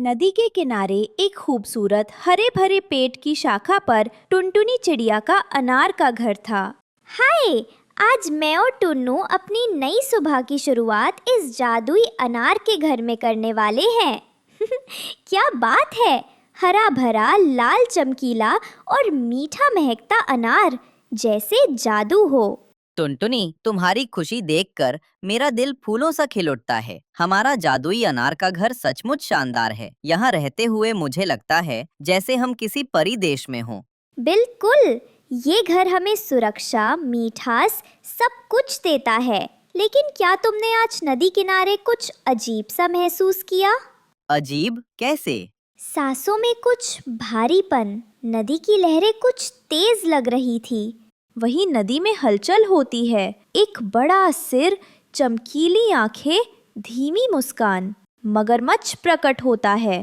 नदी के किनारे एक खूबसूरत हरे भरे पेड़ की शाखा पर टुनटुनी चिड़िया का अनार का घर था। हाय, आज मैं और टुन्नू अपनी नई सुबह की शुरुआत इस जादुई अनार के घर में करने वाले हैं। क्या बात है! हरा भरा, लाल चमकीला और मीठा महकता अनार, जैसे जादू हो। टुनटुनी, तुम्हारी खुशी देखकर मेरा दिल फूलों सा खिल उठता है। हमारा जादुई अनार का घर सचमुच शानदार है। यहाँ रहते हुए मुझे लगता है जैसे हम किसी परी देश में हों। बिल्कुल, ये घर हमें सुरक्षा, मिठास सब कुछ देता है। लेकिन क्या तुमने आज नदी किनारे कुछ अजीब सा महसूस किया? अजीब कैसे? सांसों में कुछ भारीपन, नदी की लहरें कुछ तेज लग रही थी। वहीं नदी में हलचल होती है। एक बड़ा सिर, चमकीली आंखें, धीमी मुस्कान, मगरमच्छ प्रकट होता है।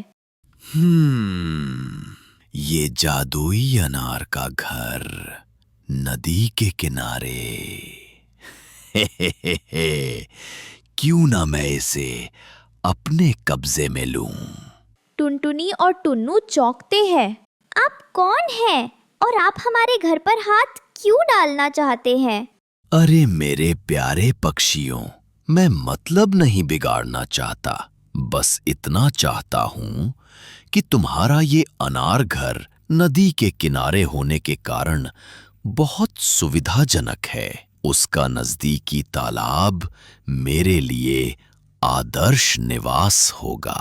ये जादुई अनार का घर नदी के किनारे। हे, क्यों ना मैं इसे अपने कब्जे में लूं। टुनटुनी और टुन्नू चौंकते हैं। आप कौन हैं और आप हमारे घर पर हाथ क्यों डालना चाहते हैं? अरे मेरे प्यारे पक्षियों, मैं मतलब नहीं बिगाड़ना चाहता। बस इतना चाहता हूं कि तुम्हारा ये अनार घर नदी के किनारे होने के कारण बहुत सुविधाजनक है। उसका नजदीकी तालाब मेरे लिए आदर्श निवास होगा।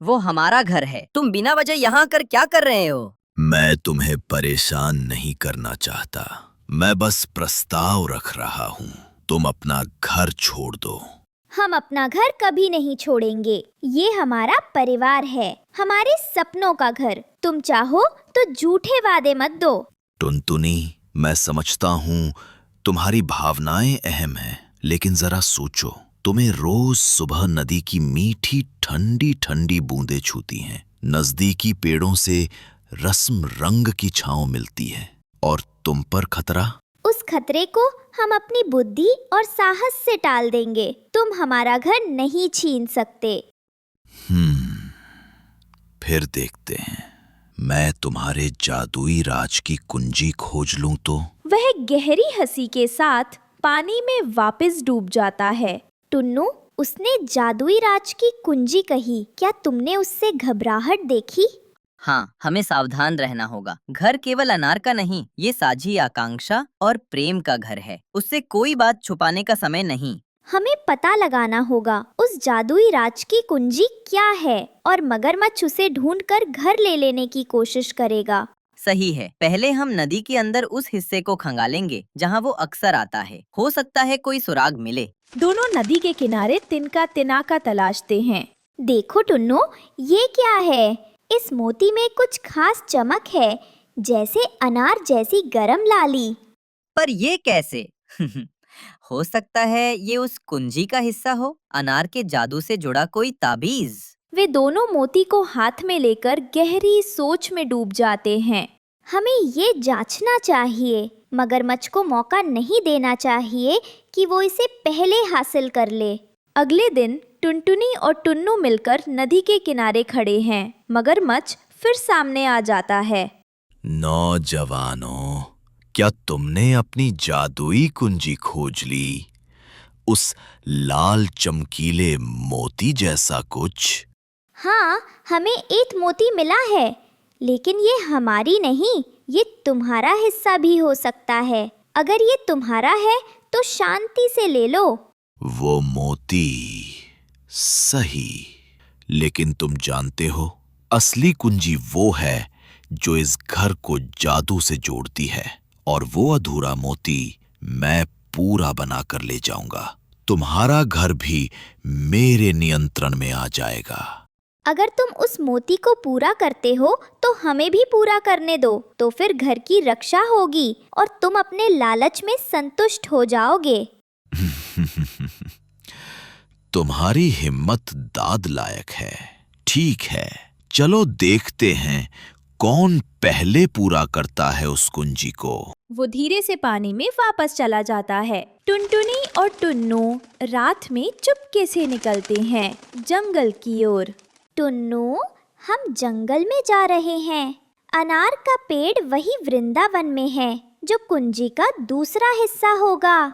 वो हमारा घर है। तुम बिना वजह यहाँ कर क्या कर रहे हो? मैं तुम्हें परेशान नहीं करना चाहता। मैं बस प्रस्ताव रख रहा हूँ। तुम अपना घर छोड़ दो। हम अपना घर कभी नहीं छोड़ेंगे। ये हमारा परिवार है, हमारे सपनों का घर। तुम चाहो तो झूठे वादे मत दो। टुनटुनी, मैं समझता हूँ तुम्हारी भावनाएं अहम हैं, लेकिन जरा सोचो, तुम्हें रोज सुबह नदी की मीठी ठंडी ठंडी बूंदें छूती हैं। नजदीकी पेड़ों से रस्म रंग की छांव मिलती है, और तुम पर खतरा। उस खतरे को हम अपनी बुद्धि और साहस से टाल देंगे। तुम हमारा घर नहीं छीन सकते। फिर देखते हैं। मैं तुम्हारे जादुई राज की कुंजी खोज लूं तो। वह गहरी हंसी के साथ पानी में वापस डूब जाता है। टुन्नू, उसने जादुई राज की कुंजी कही। क्या तुमने उससे घबराहट देखी? हाँ, हमें सावधान रहना होगा। घर केवल अनार का नहीं, ये साझी आकांक्षा और प्रेम का घर है। उससे कोई बात छुपाने का समय नहीं। हमें पता लगाना होगा उस जादुई राज की कुंजी क्या है, और मगरमच्छ उसे ढूंढकर घर ले लेने की कोशिश करेगा। सही है। पहले हम नदी के अंदर उस हिस्से को खंगालेंगे जहाँ वो अक्सर आता है। हो सकता है कोई सुराग मिले। दोनों नदी के किनारे तिनका तिनाका तलाशते हैं। देखो टुन्नू, ये क्या है? इस मोती में कुछ खास चमक है, जैसे अनार जैसी गरम लाली। पर ये कैसे? हो सकता है ये उस कुंजी का हिस्सा हो, अनार के जादू से जुड़ा कोई ताबीज। वे दोनों मोती को हाथ में लेकर गहरी सोच में डूब जाते हैं। हमें ये जांचना चाहिए। मगरमच्छ को मौका नहीं देना चाहिए कि वो इसे पहले हासिल कर ले। अगले दिन टुनटुनी और टुन्नू मिलकर नदी के किनारे खड़े हैं। मगरमच्छ फिर सामने आ जाता है। नौजवानों, क्या तुमने अपनी जादुई कुंजी खोज ली? उस लाल चमकीले मोती जैसा कुछ? हाँ, हमें एक मोती मिला है, लेकिन ये हमारी नहीं, ये तुम्हारा हिस्सा भी हो सकता है। अगर ये तुम्हारा है तो शांति से ले लो। वो मोती सही, लेकिन तुम जानते हो, असली कुंजी वो है जो इस घर को जादू से जोड़ती है, और वो अधूरा मोती मैं पूरा बना कर ले जाऊंगा। तुम्हारा घर भी मेरे नियंत्रण में आ जाएगा। अगर तुम उस मोती को पूरा करते हो तो हमें भी पूरा करने दो, तो फिर घर की रक्षा होगी और तुम अपने लालच में संतुष्ट हो जाओगे। तुम्हारी हिम्मत दाद लायक है। ठीक है, चलो देखते हैं कौन पहले पूरा करता है उस कुंजी को। वो धीरे से पानी में वापस चला जाता है। टुनटुनी और टुन्नू रात में चुपके से निकलते हैं जंगल की ओर। टुन्नू, हम जंगल में जा रहे हैं। अनार का पेड़ वही वृंदावन में है, जो कुंजी का दूसरा हिस्सा होगा।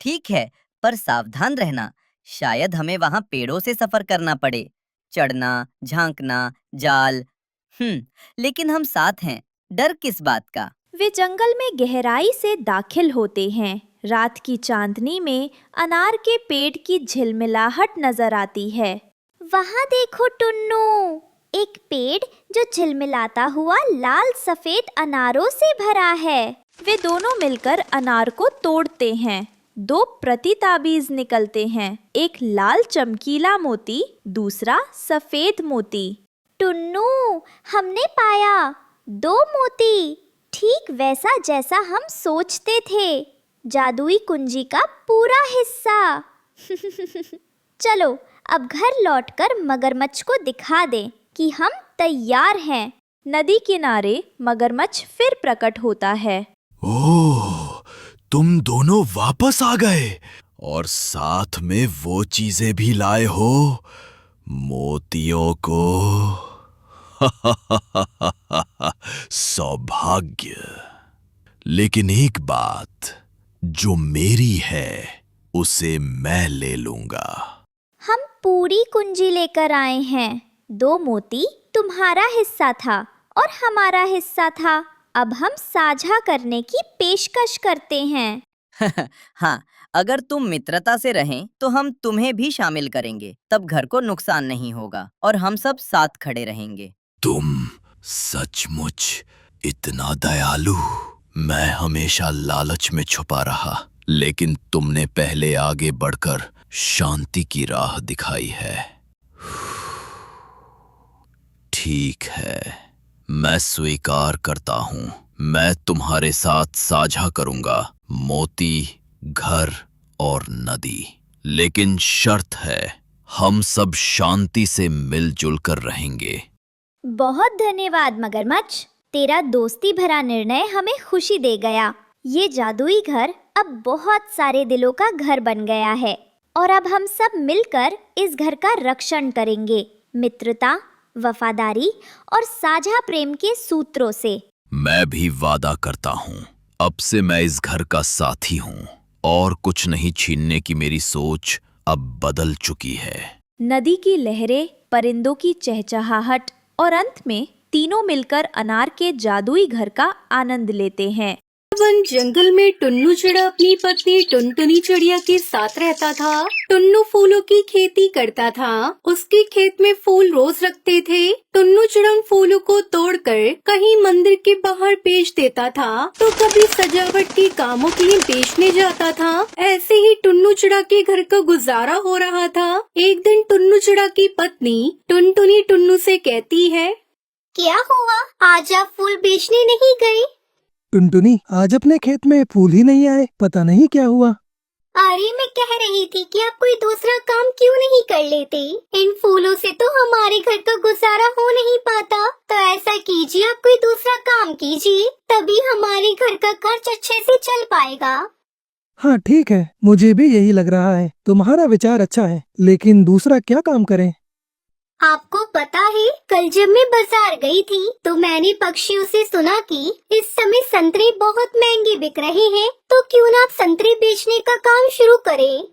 ठीक है, पर सावधान रहना। शायद हमें वहाँ पेड़ों से सफर करना पड़े, चढ़ना, झांकना, जाल। लेकिन हम साथ हैं, डर किस बात का। वे जंगल में गहराई से दाखिल होते हैं। रात की चांदनी में अनार के पेड़ की झिलमिलाहट नजर आती है। वहाँ देखो टुन्नू, एक पेड़ जो झिलमिलाता हुआ लाल सफेद अनारों से भरा है। वे दोनों मिलकर अनार को तोड़ते हैं। 2 प्रति ताबीज निकलते हैं, एक लाल चमकीला मोती, दूसरा सफेद मोती। टुन्नू, हमने पाया 2 मोती, ठीक वैसा जैसा हम सोचते थे, जादुई कुंजी का पूरा हिस्सा। चलो अब घर लौटकर मगरमच्छ को दिखा दें कि हम तैयार हैं। नदी किनारे मगरमच्छ फिर प्रकट होता है। ओह, तुम दोनों वापस आ गए और साथ में वो चीजें भी लाए हो, मोतियों को। सौभाग्य। लेकिन एक बात, जो मेरी है उसे मैं ले लूंगा। हम पूरी कुंजी लेकर आए हैं। 2 मोती तुम्हारा हिस्सा था और हमारा हिस्सा था। अब हम साझा करने की पेशकश करते हैं। हाँ, अगर तुम मित्रता से रहें तो हम तुम्हें भी शामिल करेंगे। तब घर को नुकसान नहीं होगा और हम सब साथ खड़े रहेंगे। तुम सचमुच इतना दयालु। मैं हमेशा लालच में छुपा रहा, लेकिन तुमने पहले आगे बढ़कर शांति की राह दिखाई है। ठीक है, मैं स्वीकार करता हूँ। मैं तुम्हारे साथ साझा करूंगा मोती, घर और नदी। लेकिन शर्त है, हम सब शांति से मिलजुल कर रहेंगे। बहुत धन्यवाद मगरमच्छ, तेरा दोस्ती भरा निर्णय हमें खुशी दे गया। ये जादुई घर अब बहुत सारे दिलों का घर बन गया है और अब हम सब मिलकर इस घर का रक्षण करेंगे, मित्रता, वफादारी और साझा प्रेम के सूत्रों से। मैं भी वादा करता हूँ, अब से मैं इस घर का साथी हूँ और कुछ नहीं छीनने की मेरी सोच अब बदल चुकी है। नदी की लहरें, परिंदों की चहचहाहट और अंत में तीनों मिलकर अनार के जादुई घर का आनंद लेते हैं। वन जंगल में टुन्नू चिड़ा अपनी पत्नी टुनटुनी चिड़िया के साथ रहता था। टुन्नू फूलों की खेती करता था। उसके खेत में फूल रोज रखते थे। टुन्नू चिड़ा उन फूलों को तोड़कर कहीं मंदिर के बाहर बेच देता था, तो कभी सजावट के कामों के लिए बेचने जाता था। ऐसे ही टुन्नू चिड़ा के घर का गुजारा हो रहा था। एक दिन टुन्नू चिड़ा की पत्नी टुनटुनी टुन्नू से कहती है, क्या हुआ, आज आप फूल बेचने नहीं गए? टुनटुनी, आज अपने खेत में फूल ही नहीं आए, पता नहीं क्या हुआ। अरे मैं कह रही थी कि आप कोई दूसरा काम क्यों नहीं कर लेते? इन फूलों से तो हमारे घर का गुजारा हो नहीं पाता। तो ऐसा कीजिए, आप कोई दूसरा काम कीजिए, तभी हमारे घर का खर्च अच्छे से चल पाएगा। हाँ ठीक है, मुझे भी यही लग रहा है। तुम्हारा विचार अच्छा है, लेकिन दूसरा क्या काम करें? आपको पता है, कल जब मैं बाजार गई थी तो मैंने पक्षियों से सुना कि इस समय संतरे बहुत महंगे बिक रहे हैं, तो क्यों ना आप संतरे बेचने का काम शुरू करें।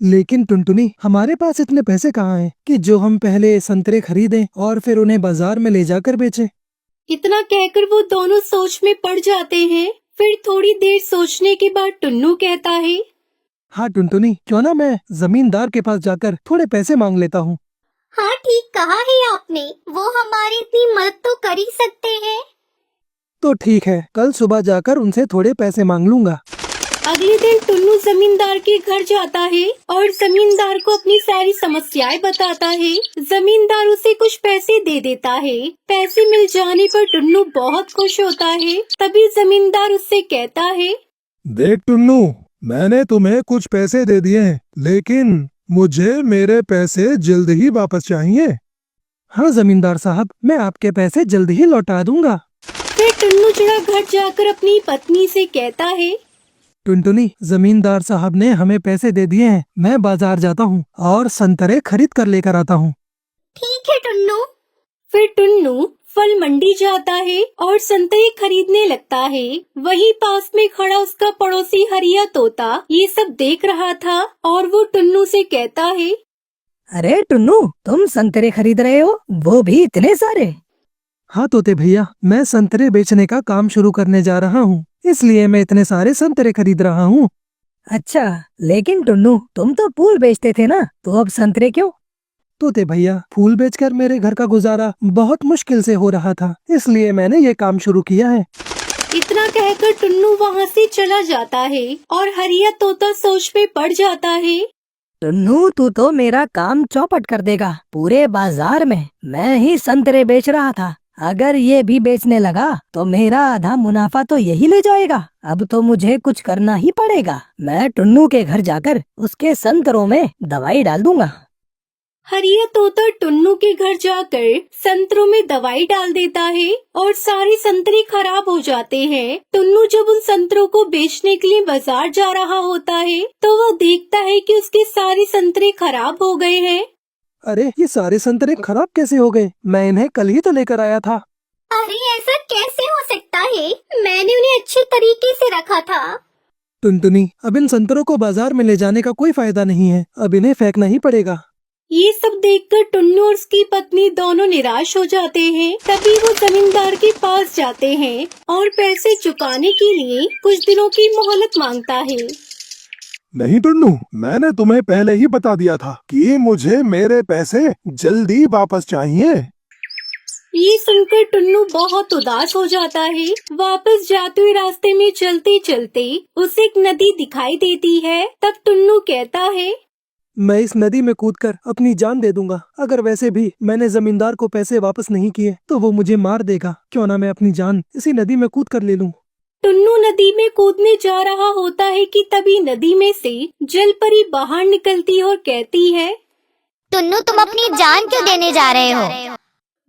लेकिन टुनटुनी, हमारे पास इतने पैसे कहाँ हैं कि जो हम पहले संतरे खरीदें और फिर उन्हें बाजार में ले जाकर बेचें। इतना कहकर वो दोनों सोच में पड़ जाते हैं। फिर थोड़ी देर सोचने के बाद टुन्नू कहता है, हाँ टुनटुनी, क्यों ना मैं जमींदार के पास जाकर थोड़े पैसे मांग लेता हूँ। हाँ ठीक कहा है आपने, वो हमारी इतनी मदद तो कर ही सकते हैं। तो ठीक है, कल सुबह जाकर उनसे थोड़े पैसे मांग लूंगा। अगले दिन टुन्नू जमींदार के घर जाता है और जमींदार को अपनी सारी समस्याएं बताता है। जमींदार उसे कुछ पैसे दे देता है। पैसे मिल जाने पर टुन्नू बहुत खुश होता है। तभी जमींदार उससे कहता है, देख टुन्नू, मैंने तुम्हें कुछ पैसे दे दिए हैं, लेकिन मुझे मेरे पैसे जल्द ही वापस चाहिए। हाँ जमींदार साहब, मैं आपके पैसे जल्द ही लौटा दूंगा। फिर टुन्नू चिड़ा घर जाकर अपनी पत्नी से कहता है, टुनटुनी, जमींदार साहब ने हमें पैसे दे दिए हैं, मैं बाजार जाता हूँ और संतरे खरीद कर लेकर आता हूँ। ठीक है टुन्नू, फिर टुन्नू फल मंडी जाता है और संतरे खरीदने लगता है। वहीं पास में खड़ा उसका पड़ोसी हरिया तोता ये सब देख रहा था और वो टुन्नू से कहता है, अरे टुन्नू, तुम संतरे खरीद रहे हो, वो भी इतने सारे? हाँ तोते भैया, मैं संतरे बेचने का काम शुरू करने जा रहा हूँ, इसलिए मैं इतने सारे संतरे खरीद रहा हूँ। अच्छा, लेकिन टुन्नू तुम तो फूल बेचते थे ना, तो अब संतरे क्यों? तोते भैया, फूल बेचकर मेरे घर का गुजारा बहुत मुश्किल से हो रहा था, इसलिए मैंने ये काम शुरू किया है। इतना कहकर टुन्नू वहाँ से चला जाता है और हरिया तोता सोच में पड़ जाता है। टुन्नू, तू तो मेरा काम चौपट कर देगा। पूरे बाजार में मैं ही संतरे बेच रहा था, अगर ये भी बेचने लगा तो मेरा आधा मुनाफा तो यही ले जाएगा। अब तो मुझे कुछ करना ही पड़ेगा। मैं टुन्नू के घर जाकर उसके संतरों में दवाई डाल दूंगा। हरिया तोता टुन्नू के घर जाकर संतरों में दवाई डाल देता है और सारे संतरे खराब हो जाते हैं। टुन्नू जब उन संतरों को बेचने के लिए बाजार जा रहा होता है तो वो देखता है कि उसके सारे संतरे खराब हो गए हैं। अरे, ये सारे संतरे खराब कैसे हो गए? मैं इन्हें कल ही तो लेकर आया था। अरे ऐसा कैसे हो सकता है? मैंने उन्हें अच्छे तरीके से रखा था। टुनटुनी, अब इन संतरों को बाजार में ले जाने का कोई फायदा नहीं है, अब इन्हें फेंकना ही पड़ेगा। ये सब देखकर टुन्नू और उसकी पत्नी दोनों निराश हो जाते हैं। तभी वो जमींदार के पास जाते हैं और पैसे चुकाने के लिए कुछ दिनों की मोहलत मांगता है। नहीं टुन्नू, मैंने तुम्हें पहले ही बता दिया था कि मुझे मेरे पैसे जल्दी वापस चाहिए। ये सुनकर टुन्नू बहुत उदास हो जाता है। वापस जाते हुए रास्ते में चलते चलते उसे एक नदी दिखाई देती है। तब टुन्नू कहता है, मैं इस नदी में कूदकर अपनी जान दे दूंगा। अगर वैसे भी मैंने जमींदार को पैसे वापस नहीं किए तो वो मुझे मार देगा। क्यों ना मैं अपनी जान इसी नदी में कूद कर ले लूं। टुन्नू नदी में कूदने जा रहा होता है कि तभी नदी में से जलपरी बाहर निकलती और कहती है, टुन्नू, तुम अपनी जान क्यों देने जा रहे हो?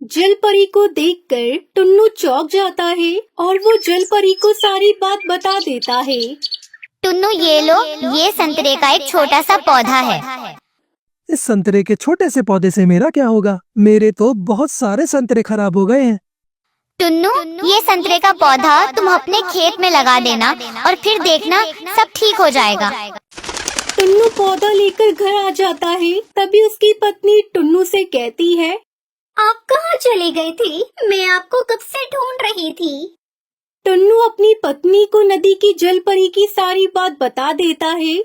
जलपरी को देखकर टुन्नू चौंक जाता है और वो जलपरी को सारी बात बता देता है। टुन्नू, ये लो, ये संतरे का एक छोटा सा पौधा है। इस संतरे के छोटे से पौधे से मेरा क्या होगा? मेरे तो बहुत सारे संतरे खराब हो गए हैं। टुन्नू, ये संतरे का पौधा तुम अपने खेत में लगा देना और फिर देखना सब ठीक हो जाएगा। टुन्नू पौधा लेकर घर आ जाता है। तभी उसकी पत्नी टुन्नू से कहती है, आप कहाँ चले गए थे? मैं आपको कब से ढूंढ रही थी। टुन्नू अपनी पत्नी को नदी की जलपरी की सारी बात बता देता है।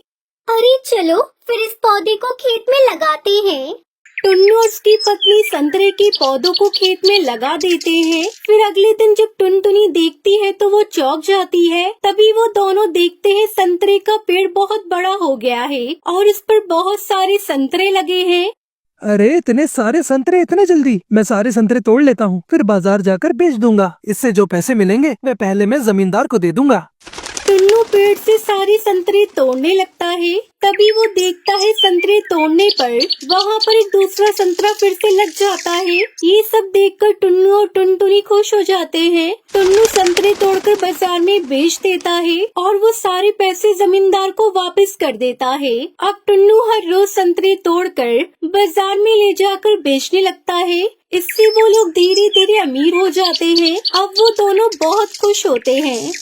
अरे चलो, फिर इस पौधे को खेत में लगाते हैं। टुन्नू और उसकी पत्नी संतरे के पौधों को खेत में लगा देते हैं। फिर अगले दिन जब टुनटुनी देखती है तो वो चौंक जाती है। तभी वो दोनों देखते हैं संतरे का पेड़ बहुत बड़ा हो गया है और इस पर बहुत सारे संतरे लगे हैं। अरे, इतने सारे संतरे इतने जल्दी? मैं सारे संतरे तोड़ लेता हूँ, फिर बाजार जाकर बेच दूंगा। इससे जो पैसे मिलेंगे वे पहले मैं जमींदार को दे दूंगा। टुन्नू पेड़ से सारे संतरे तोड़ने लगता है। तभी वो देखता है संतरे तोड़ने पर वहाँ पर एक दूसरा संतरा फिर से लग जाता है। ये सब देखकर टुन्नू और टुनटुनी खुश हो जाते हैं। टुन्नू संतरे तोड़कर बाजार में बेच देता है और वो सारे पैसे जमींदार को वापस कर देता है। अब टुन्नू हर रोज संतरे तोड़कर बाजार में ले जाकर बेचने लगता है। इससे वो लोग धीरे धीरे अमीर हो जाते हैं। अब वो दोनों बहुत खुश होते हैं।